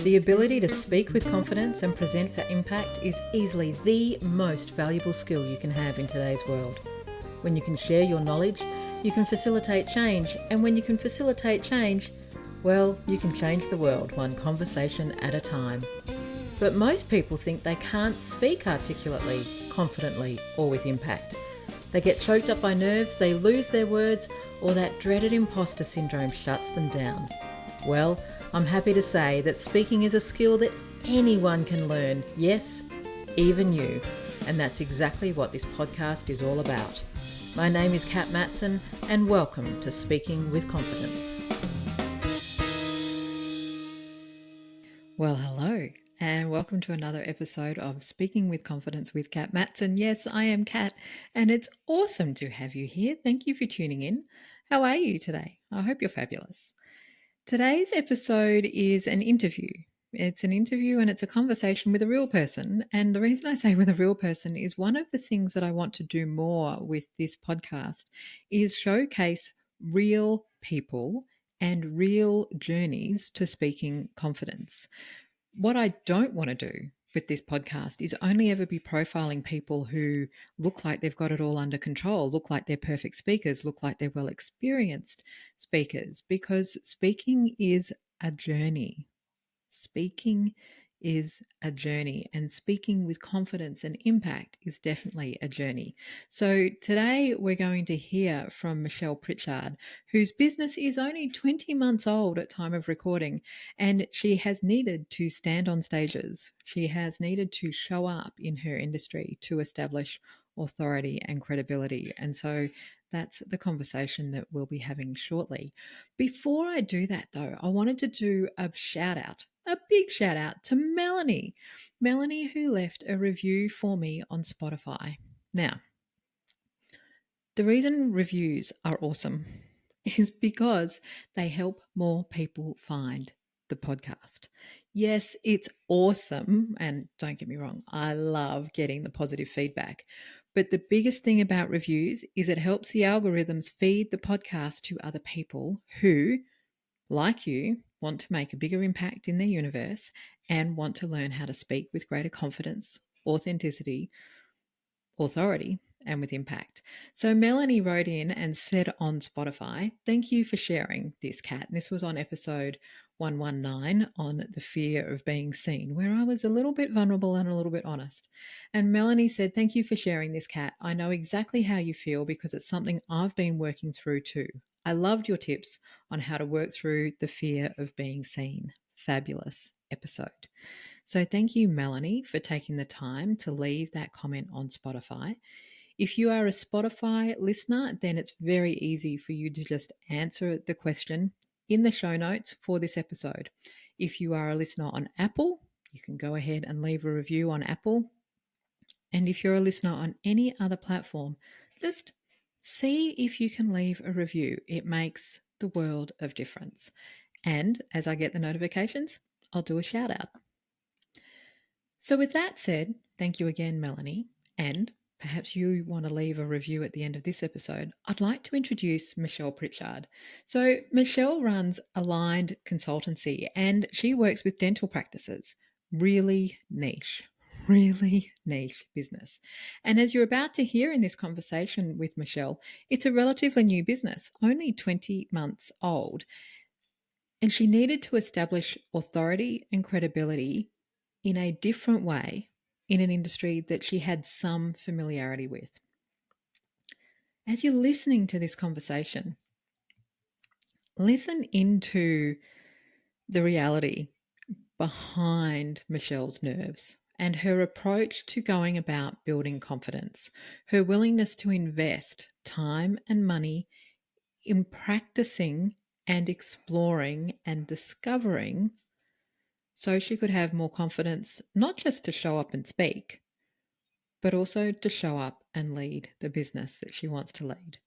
The ability to speak with confidence and present for impact is easily the most valuable skill you can have in today's world. When you can share your knowledge, you can facilitate change, and when you can facilitate change, well, you can change the world one conversation at a time. But most people think they can't speak articulately, confidently, or with impact. They get choked up by nerves, they lose their words, or that dreaded imposter syndrome shuts them down. Well, I'm happy to say that speaking is a skill that anyone can learn, yes, even you. And that's exactly what this podcast is all about. My name is Kat Matson, and welcome to Speaking with Confidence. Well, hello, and welcome to another episode of Speaking with Confidence with Kat Matson. Yes, I am Kat, and it's awesome to have you here. Thank you for tuning in. How are you today? I hope you're fabulous. Today's episode is an interview. It's an interview and it's a conversation with a real person. And the reason I say with a real person is one of the things that I want to do more with this podcast is showcase real people and real journeys to speaking confidence. What I don't want to do with this podcast is only ever be profiling people who look like they've got it all under control, look like they're perfect speakers, look like they're well experienced speakers, because speaking is a journey. Speaking is a journey, and speaking with confidence and impact is definitely a journey. So today we're going to hear from Michelle Pritchard, whose business is only 20 months old at time of recording, and she has needed to stand on stages. She has needed to show up in her industry to establish authority and credibility. And so that's the conversation that we'll be having shortly. Before I do that, though, I wanted to do a big shout out to Melanie. Melanie, who left a review for me on Spotify. Now, the reason reviews are awesome is because they help more people find the podcast. Yes, it's awesome. And don't get me wrong, I love getting the positive feedback. But the biggest thing about reviews is it helps the algorithms feed the podcast to other people who, like you, want to make a bigger impact in their universe and want to learn how to speak with greater confidence, authenticity, authority, and with impact. So Melanie wrote in and said on Spotify, "Thank you for sharing this, Kat." And this was on episode 119 on the fear of being seen, where I was a little bit vulnerable and a little bit honest. And Melanie said, "Thank you for sharing this, Kat. I know exactly how you feel because it's something I've been working through too. I loved your tips on how to work through the fear of being seen." Fabulous episode. So thank you, Melanie, for taking the time to leave that comment on Spotify. If you are a Spotify listener, then it's very easy for you to just answer the question in the show notes for this episode. If you are a listener on Apple, you can go ahead and leave a review on Apple. And if you're a listener on any other platform, just see if you can leave a review. It makes the world of difference. And as I get the notifications, I'll do a shout out. So with that said, thank you again, Melanie. And perhaps you want to leave a review at the end of this episode. I'd like to introduce Michelle Pritchard. So Michelle runs Aligned Consultancy and she works with dental practices. Really niche business. And as you're about to hear in this conversation with Michelle, it's a relatively new business, only 20 months old. And she needed to establish authority and credibility in a different way in an industry that she had some familiarity with. As you're listening to this conversation, listen into the reality behind Michelle's nerves and her approach to going about building confidence, her willingness to invest time and money in practicing and exploring and discovering so she could have more confidence, not just to show up and speak, but also to show up and lead the business that she wants to lead.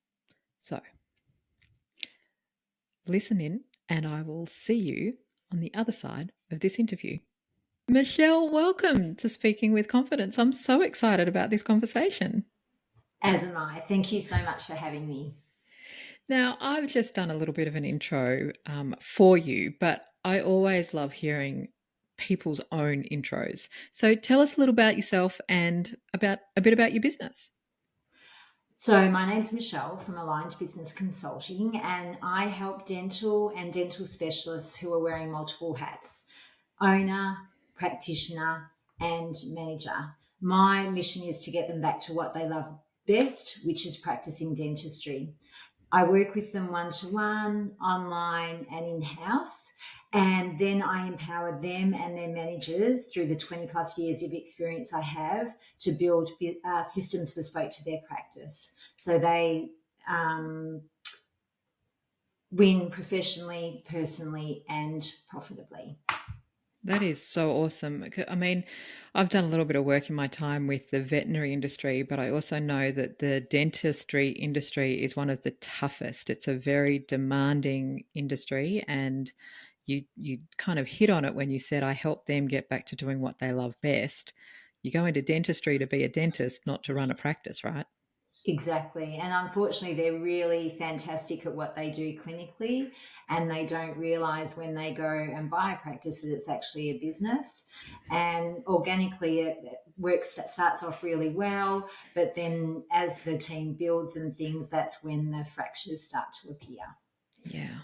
So listen in, and I will see you on the other side of this interview. Michelle, welcome to Speaking with Confidence. I'm so excited about this conversation. As am I. Thank you so much for having me. Now, I've just done a little bit of an intro for you, but I always love hearing people's own intros. So tell us a little about yourself and about a bit about your business. So, my name's Michelle from Aligned Business Consulting, and I help dental and dental specialists who are wearing multiple hats: owner, practitioner, and manager. My mission is to get them back to what they love best, which is practicing dentistry. I work with them one to one, online, and in house. And then I empower them and their managers through the 20 plus years of experience I have to build systems bespoke to their practice. So they win professionally, personally, and profitably. That is so awesome. I mean, I've done a little bit of work in my time with the veterinary industry, but I also know that the dentistry industry is one of the toughest. It's a very demanding industry, and you kind of hit on it when you said I help them get back to doing what they love best. You go into dentistry to be a dentist, not to run a practice, right? Exactly. And unfortunately, they're really fantastic at what they do clinically, and they don't realize when they go and buy a practice that it's actually a business. And organically, it works, starts off really well, but then as the team builds and things, that's when the fractures start to appear. Yeah.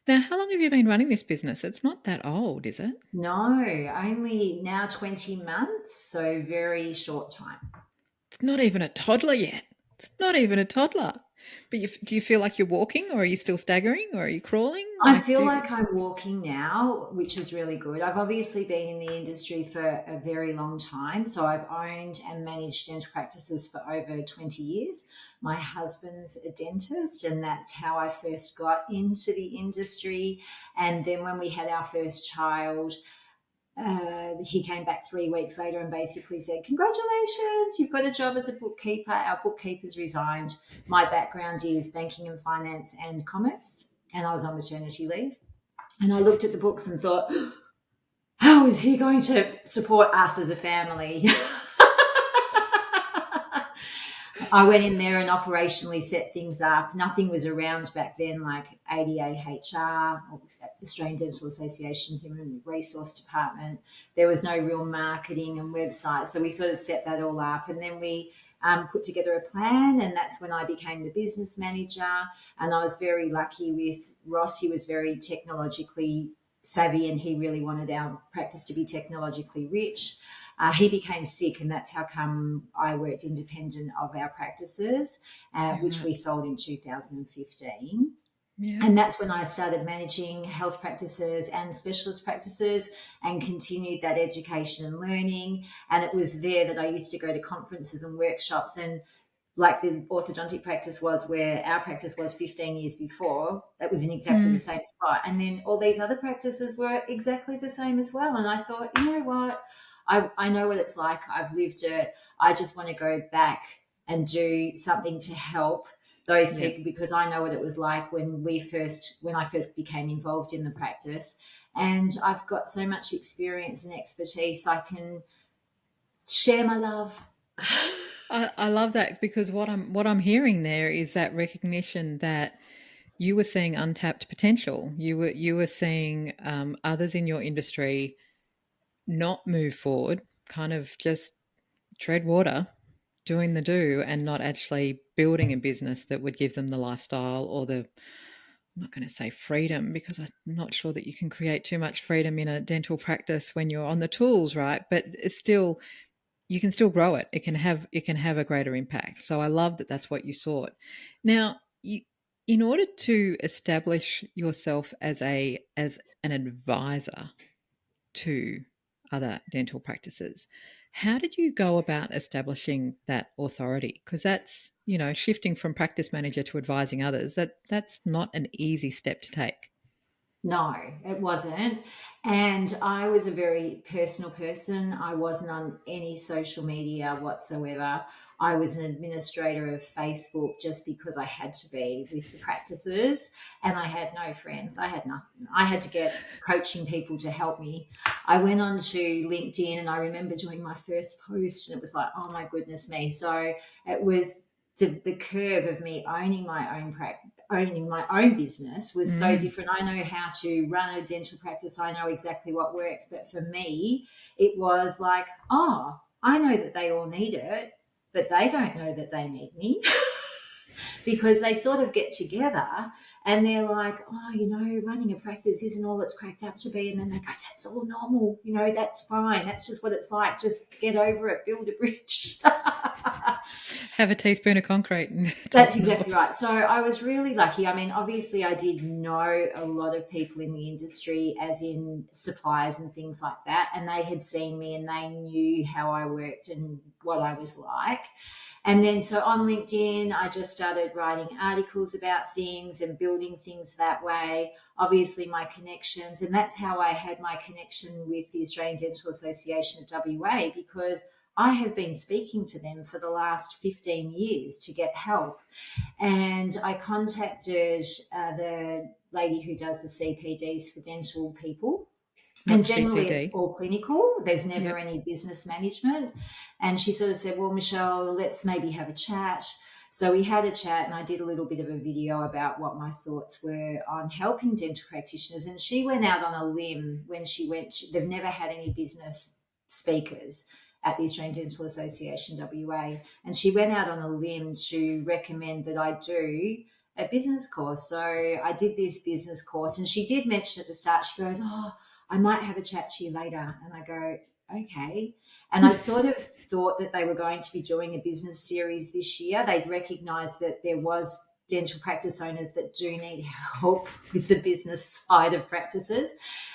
Now, how long have you been running this business? It's not that old, is it? No, only now 20 months, so very short time. It's not even a toddler yet. It's not even a toddler. But do you feel like you're walking, or are you still staggering, or are you crawling? I Like, feel like I'm walking now, which is really good. I've obviously been in the industry for a very long time. So I've owned and managed dental practices for over 20 years. My husband's a dentist, and that's how I first got into the industry. And then when we had our first child, he came back 3 weeks later and basically said, "Congratulations, you've got a job as a bookkeeper." Our bookkeeper's resigned. My background is banking and finance and commerce, and I was on maternity leave. And I looked at the books and thought, how is he going to support us as a family? I went in there and operationally set things up. Nothing was around back then like ADA HR, or Australian Dental Association Human Resource Department. There was no real marketing and website. So we sort of set that all up. And then we put together a plan. And that's when I became the business manager. And I was very lucky with Ross. He was very technologically savvy, and he really wanted our practice to be technologically rich. He became sick, and that's how come I worked independent of our practices, yeah, which right. we sold in 2015. Yeah. And that's when I started managing health practices and specialist practices and continued that education and learning. And it was there that I used to go to conferences and workshops, and like the orthodontic practice was where our practice was 15 years before, that was in exactly the Mm, same spot. And then all these other practices were exactly the same as well. And I thought, you know what? I know what it's like. I've lived it. I just want to go back and do something to help those yeah. people, because I know what it was like when I first became involved in the practice. And I've got so much experience and expertise. I can share my love. I love that, because what I'm hearing there is that recognition that you were seeing untapped potential. You were seeing others in your industry not move forward, kind of just tread water, doing the do, and not actually building a business that would give them the lifestyle or the, I'm not going to say freedom, because I'm not sure that you can create too much freedom in a dental practice when you're on the tools, right? But it's still, you can still grow it. It can have a greater impact. So I love that that's what you sought. Now, in order to establish yourself as an advisor to other dental practices, how did you go about establishing that authority? Because that's, shifting from practice manager to advising others, that's not an easy step to take. No, it wasn't. And I was a very personal person. I wasn't on any social media whatsoever. I was an administrator of Facebook just because I had to be with the practices, and I had no friends. I had nothing. I had to get coaching people to help me. I went on to LinkedIn, and I remember doing my first post, and it was like, oh my goodness me. So it was the curve of me owning my own practice, owning my own business was so Mm. different. I know how to run a dental practice. I know exactly what works. But for me, it was like, oh, I know that they all need it, but they don't know that they need me. Because they sort of get together and they're like, oh, running a practice isn't all it's cracked up to be. And then they go, that's all normal. That's fine. That's just what it's like. Just get over it, build a bridge. Have a teaspoon of concrete and top That's it exactly off. right. So I was really lucky. I mean, obviously, I did know a lot of people in the industry, as in suppliers and things like that. And they had seen me and they knew how I worked and what I was like. And then, so on LinkedIn, I just started writing articles about things and building things that way. Obviously, my connections, and that's how I had my connection with the Australian Dental Association of WA, because I have been speaking to them for the last 15 years to get help. And I contacted the lady who does the CPDs for dental people. And What's generally, it's CPD? all clinical. There's never Yep. any business management. And she sort of said, well, Michelle, let's maybe have a chat. So we had a chat and I did a little bit of a video about what my thoughts were on helping dental practitioners. And she went out on a limb when she went, they've never had any business speakers at the Australian Dental Association WA. And she went out on a limb to recommend that I do a business course. So I did this business course and she did mention at the start, she goes, oh, I might have a chat to you later. And I go, okay. And I'd sort of thought that they were going to be doing a business series this year. They'd recognised that there was dental practice owners that do need help with the business side of practices.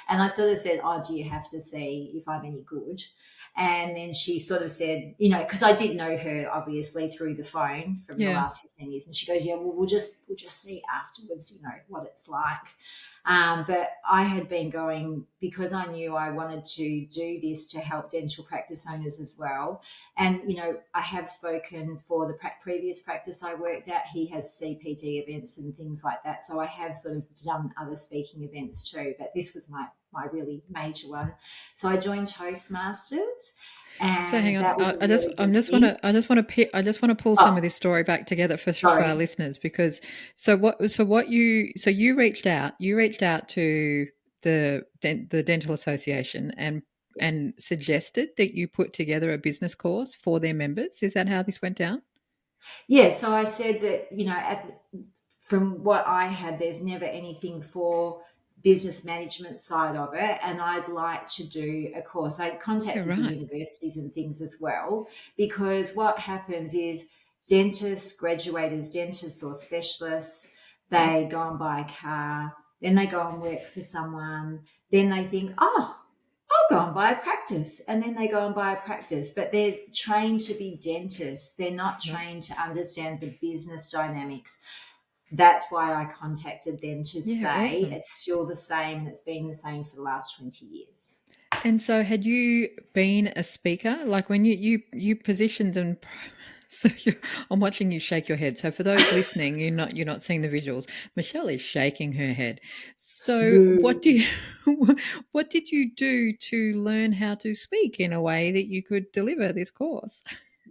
And I sort of said, oh, do you have to see if I'm any good? And then she sort of said, because I did know her obviously through the phone from the Yeah. last 15 years. And she goes, yeah, well, we'll just see afterwards, what it's like. But I had been going because I knew I wanted to do this to help dental practice owners as well. And, I have spoken for the previous practice I worked at. He has CPD events and things like that. So I have sort of done other speaking events too, but this was my really major one. So I joined Toastmasters So and hang on, that was a I just really good thing. I just want to pull some of Oh, this story back together for our sorry. listeners because you reached out to the dental association and suggested that you put together a business course for their members. Is that how this went down? Yeah, so I said that, from what I had, there's never anything for business management side of it. And I'd like to do a course. I Yeah, contacted the right. universities and things as well, because what happens is dentists, graduates, dentists or specialists, they go and buy a car, then they go and work for someone, then they think, oh, I'll go and buy a practice. And then they go and buy a practice, but they're trained to be dentists. They're not Yep. trained to understand the business dynamics. That's why I contacted them to Yeah, say awesome. it's still the same and it's been the same for the last 20 years. And so, had you been a speaker? Like when you positioned and so I'm watching you shake your head. So for those listening, you're not seeing the visuals. Michelle is shaking her head. So Boo. what did you do to learn how to speak in a way that you could deliver this course?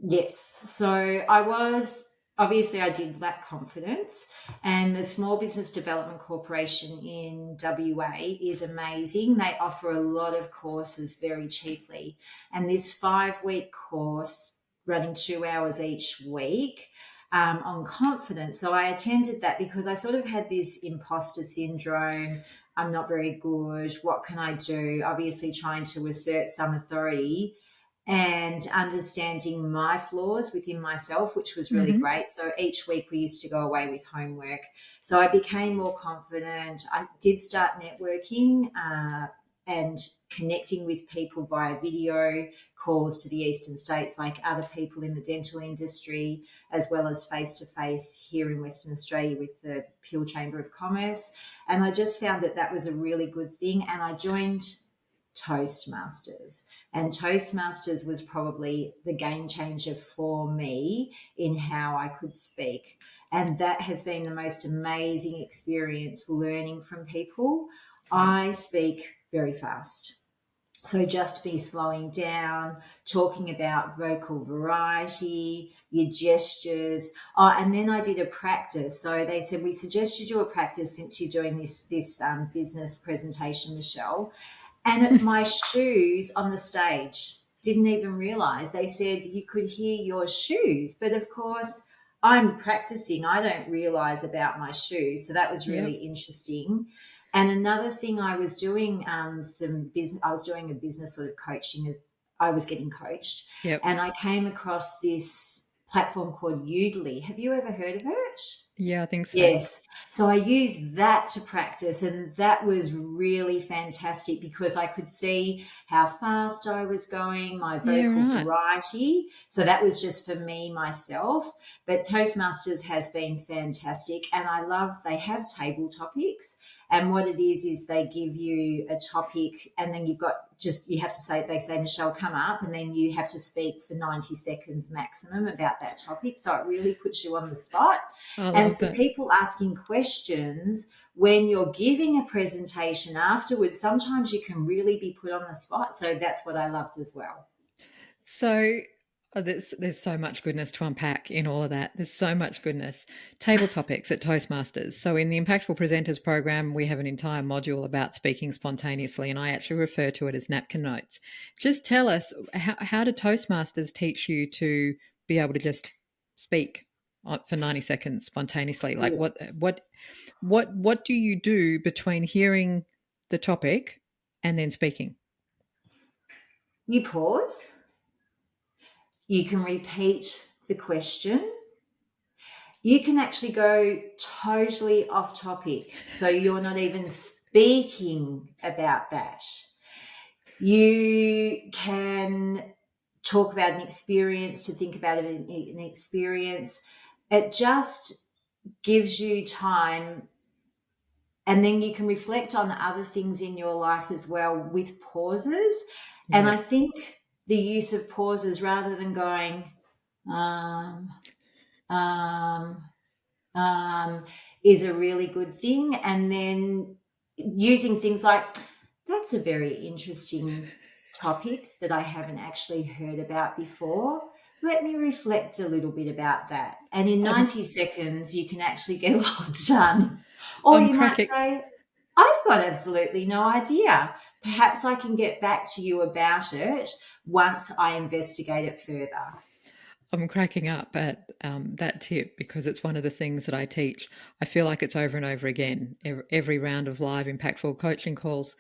Yes. So I was obviously I did lack confidence, and the Small Business Development Corporation in WA is amazing. They offer a lot of courses very cheaply, and this 5-week course running 2 hours each week. On confidence. So I attended that because I sort of had this imposter syndrome. I'm not very good. What can I do? Obviously, trying to assert some authority and understanding my flaws within myself, which was really Hmm. great. So each week we used to go away with homework. So I became more confident. I did start networking and connecting with people via video calls to the eastern states, like other people in the dental industry, as well as face to face here in Western Australia with the Peel Chamber of Commerce. And I just found that that was a really good thing. And I joined Toastmasters. And Toastmasters was probably the game changer for me in how I could speak. And that has been the most amazing experience learning from people. Yeah. I speak very fast. So just be slowing down, talking about vocal variety, your gestures. Oh, and then I did a practice. So they said, we suggest you do a practice since you're doing this business presentation, Michelle. And my shoes on the stage, didn't even realize. They said you could hear your shoes. But of course, I'm practicing. I don't realize about my shoes. So that was really Yep. interesting. And another thing I was doing some business, I was doing a business sort of coaching as I was getting coached. Yep. And I came across this platform called Udly. Have you ever heard of it? Yeah, I think so. Yes. So I used that to practice, and that was really fantastic because I could see how fast I was going, my Yeah, vocal right. variety. So that was just for me, myself. But Toastmasters has been fantastic, and I love they have table topics. And what it is they give you a topic, and then you've got just, you have to say, they say, Michelle, come up, and then you have to speak for 90 seconds maximum about that topic. So it really puts you on the spot. I And love for that. people asking questions, when you're giving a presentation afterwards, sometimes you can really be put on the spot. So that's what I loved as well. So there's so much goodness to unpack in all of that. There's so much goodness. Table topics at Toastmasters. So in the Impactful Presenters program, we have an entire module about speaking spontaneously, and I actually refer to it as napkin notes. Just tell us, how do Toastmasters teach you to be able to just speak for 90 seconds spontaneously? Like Yeah. what do you do between hearing the topic and then speaking? You pause, you can repeat the question. You can actually go totally off topic. So you're not even speaking about that. You can talk about an experience, to think about an experience. It just gives you time, and then you can reflect on other things in your life as well with pauses. And I Yep. think the use of pauses rather than going um, um, is a really good thing. And then using things like, that's a very interesting topic that I haven't actually heard about before. Let me reflect a little bit about that. And in I'm 90 seconds, you can actually get lots done. Or I'm you might cracking say, I've got absolutely no idea. Perhaps I can get back to you about it once I investigate it further. I'm cracking up at that tip because it's one of the things that I teach. I feel like it's over and over again. Every round of live impactful coaching calls,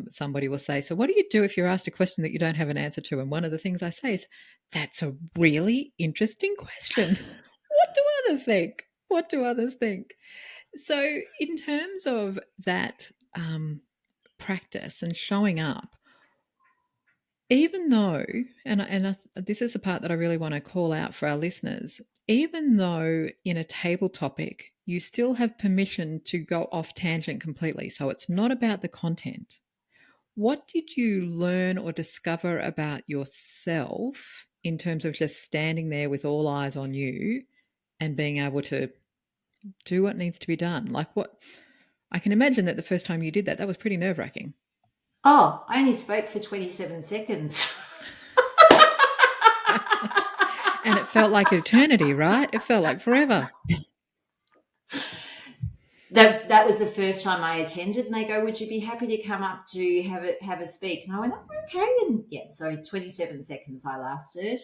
somebody will say, "So, what do you do if you're asked a question that you don't have an answer to?" And one of the things I say is, "That's a really interesting question. What do others think? What do others think?" So, in terms of that practice and showing up, even though, this is the part that I really want to call out for our listeners, even though in a table topic, you still have permission to go off tangent completely. So it's not about the content. What did you learn or discover about yourself in terms of just standing there with all eyes on you and being able to do what needs to be done? Like, what I can imagine that the first time you did that, that was pretty nerve wracking. Oh, I only spoke for 27 seconds. And it felt like eternity, right? It felt like forever. That was the first time I attended, and they go, "Would you be happy to come up to have a speak?" And I went, "Oh, okay." And yeah, so 27 seconds I lasted.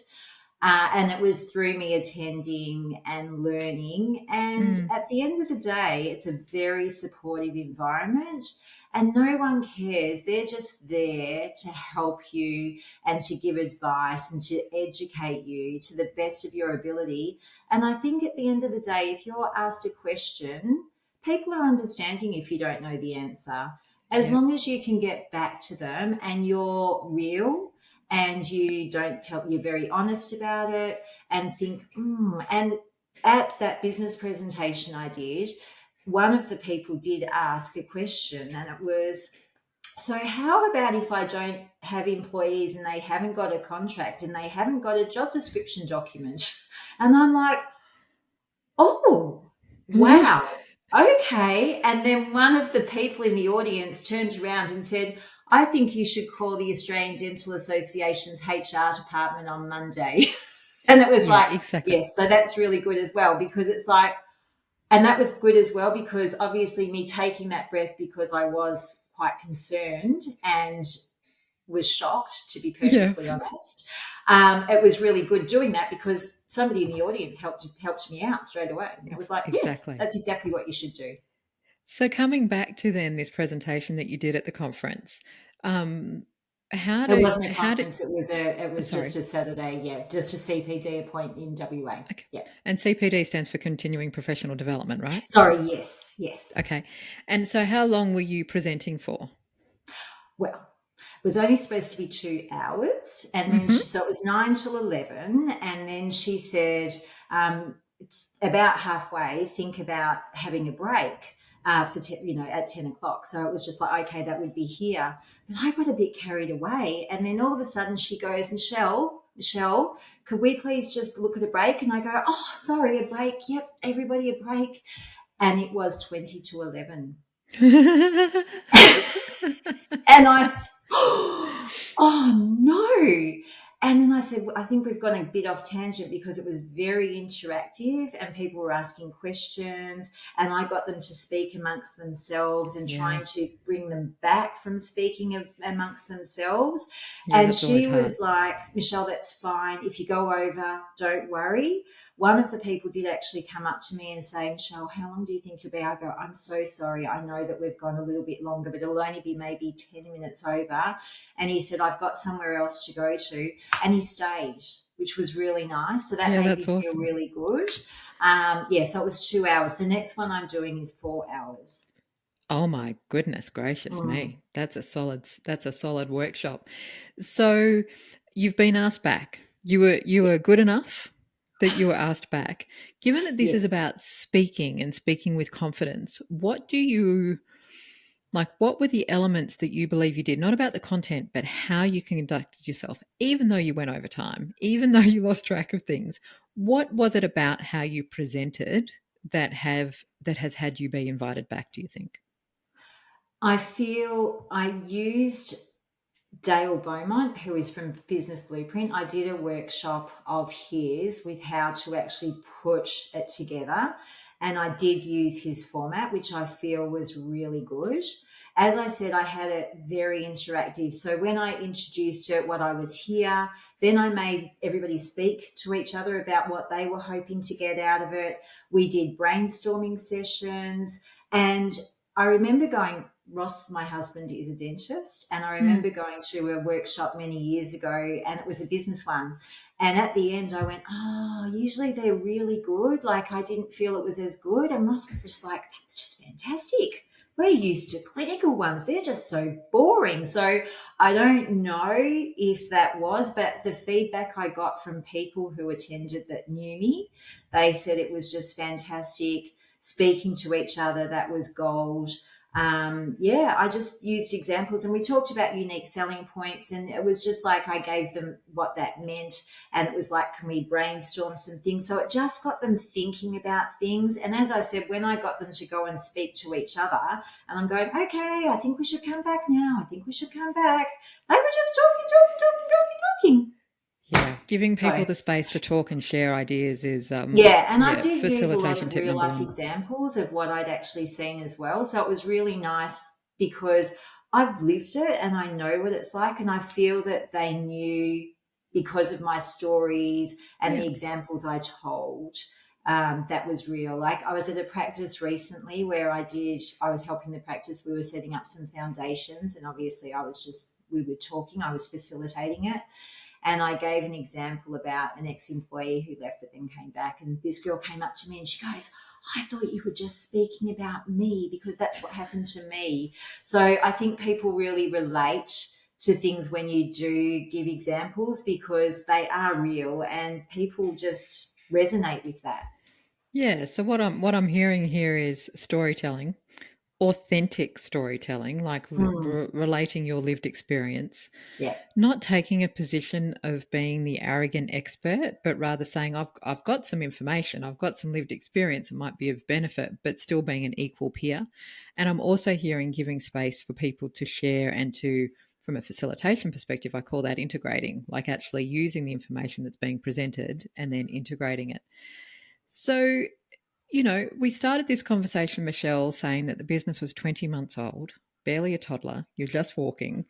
And it was through me attending and learning. And Mm, at the end of the day, it's a very supportive environment, and no one cares. They're just there to help you and to give advice and to educate you to the best of your ability. And I think at the end of the day, if you're asked a question, people are understanding if you don't know the answer. As yeah. long as you can get back to them and you're real and you don't tell, you're very honest about it and think, and at that business presentation I did, one of the people did ask a question, and it was, so how about if I don't have employees and they haven't got a contract and they haven't got a job description document? And I'm like, oh, wow. Okay. And then one of the people in the audience turned around and said, I think you should call the Australian Dental Association's HR department on Monday. And it was Yeah, like, exactly. yes, so that's really good as well, because it's like, and that was good as well, because obviously me taking that breath, because I was quite concerned and was shocked, to be Yeah, perfectly honest. It was really good doing that, because somebody in the audience helped me out straight away. It was like, yes, exactly. that's exactly what you should do. So coming back to then this presentation that you did at the conference, um, how It do wasn't a how did conference. It was just sorry. a Saturday. Yeah, just a CPD appointment in WA. Okay. Yeah. And CPD stands for continuing professional development, right? Sorry. Yes. Yes. Okay. And so how long were you presenting for? Well, it was only supposed to be 2 hours, and then Mhm. so it was 9 till 11, and then she said, it's about halfway. Think about having a break. At 10 o'clock. So it was just like, okay, that would be here. But I got a bit carried away. And then all of a sudden she goes, Michelle, could we please just look at a break? And I go, oh, sorry, a break. Yep, everybody a break. And it was 20 to 11. And I, oh no. And then I said, well, I think we've gone a bit off tangent, because it was very interactive and people were asking questions, and I got them to speak amongst themselves and Yeah. trying to bring them back from speaking amongst themselves. Yeah, And that's always she hard. was like, Michelle, that's fine. If you go over, don't worry. One of the people did actually come up to me and say, Michelle, how long do you think you'll be? I go, I'm so sorry. I know that we've gone a little bit longer, but it'll only be maybe 10 minutes over. And he said, I've got somewhere else to go to. And he stayed, which was really nice. So that Yeah, made me that's feel awesome. really good. Yeah, so it was 2 hours. The next one I'm doing is 4 hours. Oh my goodness gracious Mm, me. That's a solid workshop. So you've been asked back. You yeah, were good enough that you were asked back. Given that this is yes. about speaking and speaking with confidence, what do you like, what were the elements that you believe you did? Not about the content, but how you conducted yourself, even though you went over time, even though you lost track of things. What was it about how you presented that has had you be invited back, do you think? I feel I used Dale Beaumont, who is from Business Blueprint. I did a workshop of his with how to actually put it together. And I did use his format, which I feel was really good. As I said, I had it very interactive. So when I introduced it, what I was here, then I made everybody speak to each other about what they were hoping to get out of it. We did brainstorming sessions. And I remember going, Ross, my husband, is a dentist, and I Mm. remember going to a workshop many years ago, and it was a business one. And at the end, I went, "Oh, usually they're really good. Like, I didn't feel it was as good." And Ross was just like, "That's just fantastic. We're used to clinical ones. They're just so boring." So I don't know if that was, but the feedback I got from people who attended that knew me, they said it was just fantastic. Speaking to each other, that was gold. Yeah, I just used examples, and we talked about unique selling points, and it was just like I gave them what that meant, and it was like, can we brainstorm some things? So it just got them thinking about things. And as I said, when I got them to go and speak to each other, and I'm going, okay, I think we should come back now. I think we should come back. They were just talking. Yeah, giving people So the space to talk and share ideas is yeah, and I yeah, did use a lot facilitation of tip real number life 1. examples of what I'd actually seen as well. So it was really nice, because I've lived it and I know what it's like. And I feel that they knew, because of my stories and Yeah. the examples I told. That was real. Like, I was at a practice recently where I was helping the practice. We were setting up some foundations, and obviously we were talking, I was facilitating it. And I gave an example about an ex-employee who left but then came back. And this girl came up to me and she goes, I thought you were just speaking about me, because that's what happened to me. So I think people really relate to things when you do give examples, because they are real and people just resonate with that. Yeah, so what I'm hearing here is storytelling, authentic storytelling, like Mm, relating your lived experience, yeah. not taking a position of being the arrogant expert, but rather saying, I've got some information, I've got some lived experience, it might be of benefit, but still being an equal peer. And I'm also hearing giving space for people to share and to from a facilitation perspective, I call that integrating, like actually using the information that's being presented and then integrating it. So, we started this conversation, Michelle, saying that the business was 20 months old, barely a toddler, you're just walking,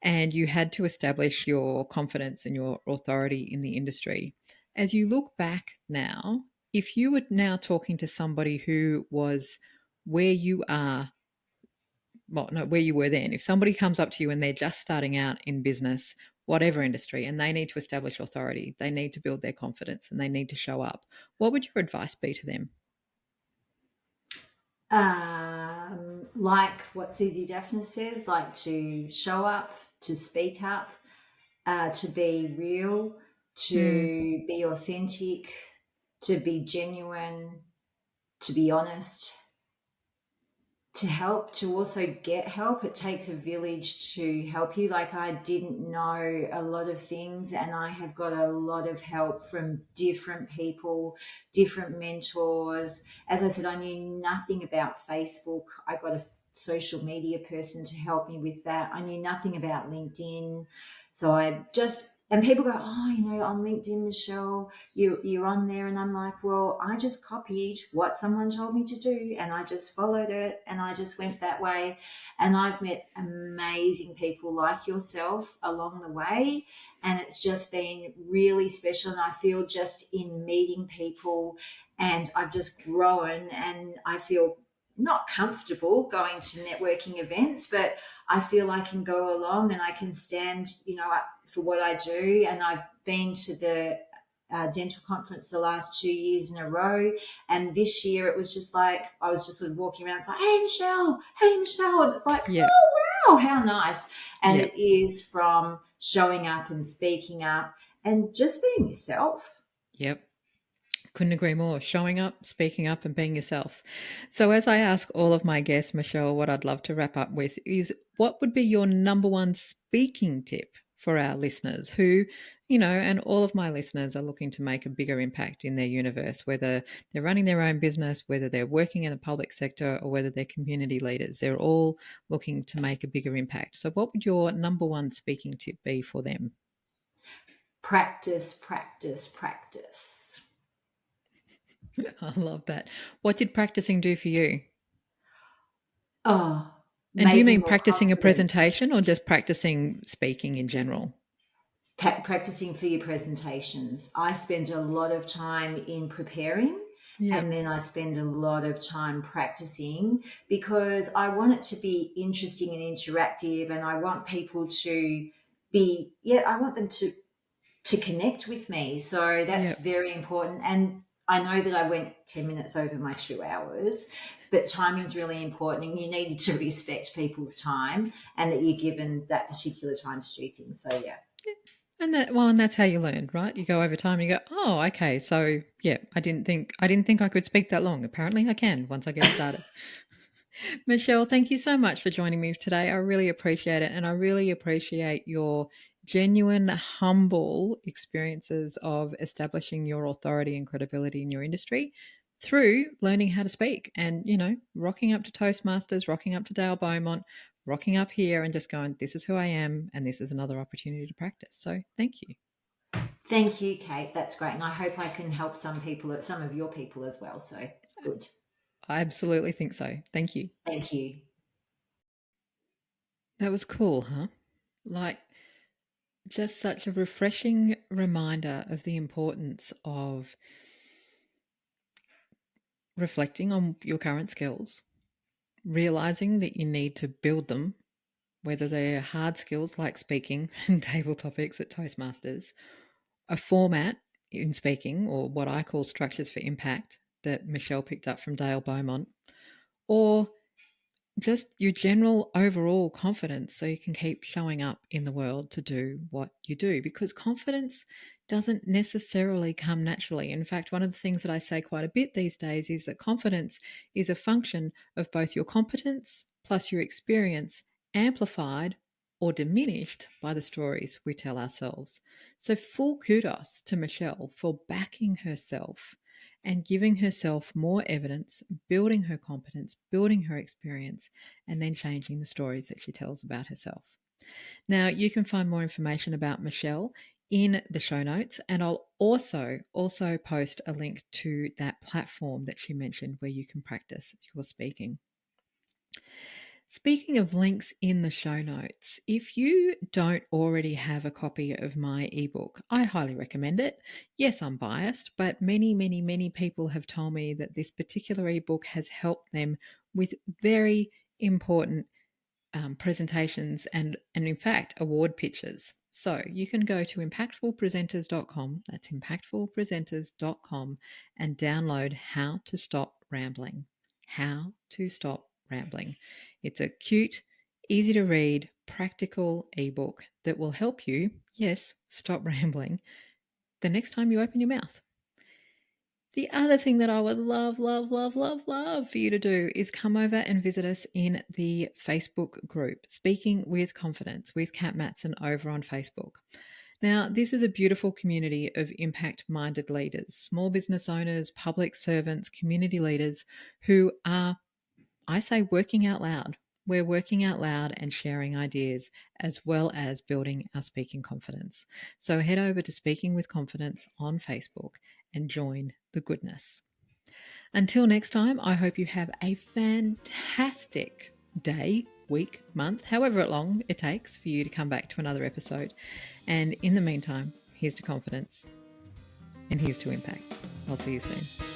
and you had to establish your confidence and your authority in the industry. As you look back now, if you were now talking to somebody who was where you are, well, no, where you were then, if somebody comes up to you and they're just starting out in business, whatever industry, and they need to establish authority, they need to build their confidence and they need to show up, what would your advice be to them? Like what Susie Daphne says, like to show up, to speak up, to be real, Mm, to be authentic, to be genuine, to be honest, to help, to also get help. It takes a village to help you. Like, I didn't know a lot of things, and I have got a lot of help from different people, different mentors. As I said, I knew nothing about Facebook. I got a social media person to help me with that. I knew nothing about LinkedIn. So I just, and people go, oh, on LinkedIn, Michelle, you're on there. And I'm like, well, I just copied what someone told me to do and I just followed it and I just went that way. And I've met amazing people like yourself along the way. And it's just been really special. And I feel just in meeting people, and I've just grown, and I feel not comfortable going to networking events, but I feel I can go along and I can stand, up for what I do. And I've been to the dental conference the last 2 years in a row. And this year it was just like, I was just sort of walking around. It's like, hey, Michelle. And it's like, yeah, oh, wow, how nice. And yeah. it is from showing up and speaking up and just being yourself. Yep. Couldn't agree more. Showing up, speaking up, and being yourself. So, as I ask all of my guests, Michelle, what I'd love to wrap up with is what would be your number one speaking tip for our listeners who, and all of my listeners are looking to make a bigger impact in their universe, whether they're running their own business, whether they're working in the public sector, or whether they're community leaders. They're all looking to make a bigger impact. So, what would your number one speaking tip be for them? Practice, practice, practice. I love that. What did practicing do for you? Oh, And do you made me mean more practicing a confident. presentation or just practicing speaking in general? Practicing for your presentations. I spend a lot of time in preparing, and Yep. then I spend a lot of time practicing because I want it to be interesting and interactive, and I want people to be, yeah, I want them to connect with me. So that's Yep. very important. And I know that I went 10 minutes over my 2 hours, but timing's really important, and you need to respect people's time and that you're given that particular time to do things. So yeah. And that's how you learn, right? You go over time and you go, oh, okay. So yeah, I didn't think I could speak that long. Apparently I can once I get started. Michelle, thank you so much for joining me today. I really appreciate it. And I really appreciate your genuine, humble experiences of establishing your authority and credibility in your industry through learning how to speak and, rocking up to Toastmasters, rocking up to Dale Beaumont, rocking up here and just going, this is who I am. And this is another opportunity to practice. So thank you. Thank you, Kate. That's great. And I hope I can help some people, some of your people as well. So good. I absolutely think so. Thank you. Thank you. That was cool, huh? Like, just such a refreshing reminder of the importance of reflecting on your current skills, realizing that you need to build them, whether they're hard skills like speaking and table topics at Toastmasters, a format in speaking, or what I call structures for impact that Michelle picked up from Dale Beaumont, or just your general overall confidence so you can keep showing up in the world to do what you do, because confidence doesn't necessarily come naturally. In fact, one of the things that I say quite a bit these days is that confidence is a function of both your competence plus your experience amplified or diminished by the stories we tell ourselves. So full kudos to Michelle for backing herself and giving herself more evidence, building her competence, building her experience, and then changing the stories that she tells about herself. Now, you can find more information about Michelle in the show notes, and I'll also post a link to that platform that she mentioned where you can practice your speaking. Speaking of links in the show notes, if you don't already have a copy of my ebook, I highly recommend it. Yes, I'm biased, but many people have told me that this particular ebook has helped them with very important presentations and in fact award pitches. So you can go to impactfulpresenters.com, that's impactfulpresenters.com, and download How to Stop Rambling. How to Stop Rambling. It's a cute, easy to read, practical ebook that will help you, yes, stop rambling the next time you open your mouth. The other thing that I would love for you to do is come over and visit us in the Facebook group, Speaking with Confidence with Kat Matson over on Facebook. Now, this is a beautiful community of impact minded leaders, small business owners, public servants, community leaders who are, I say, working out loud. We're working out loud and sharing ideas as well as building our speaking confidence. So head over to Speaking with Confidence on Facebook and join the goodness. Until next time, I hope you have a fantastic day, week, month, however long it takes for you to come back to another episode. And in the meantime, here's to confidence and here's to impact. I'll see you soon.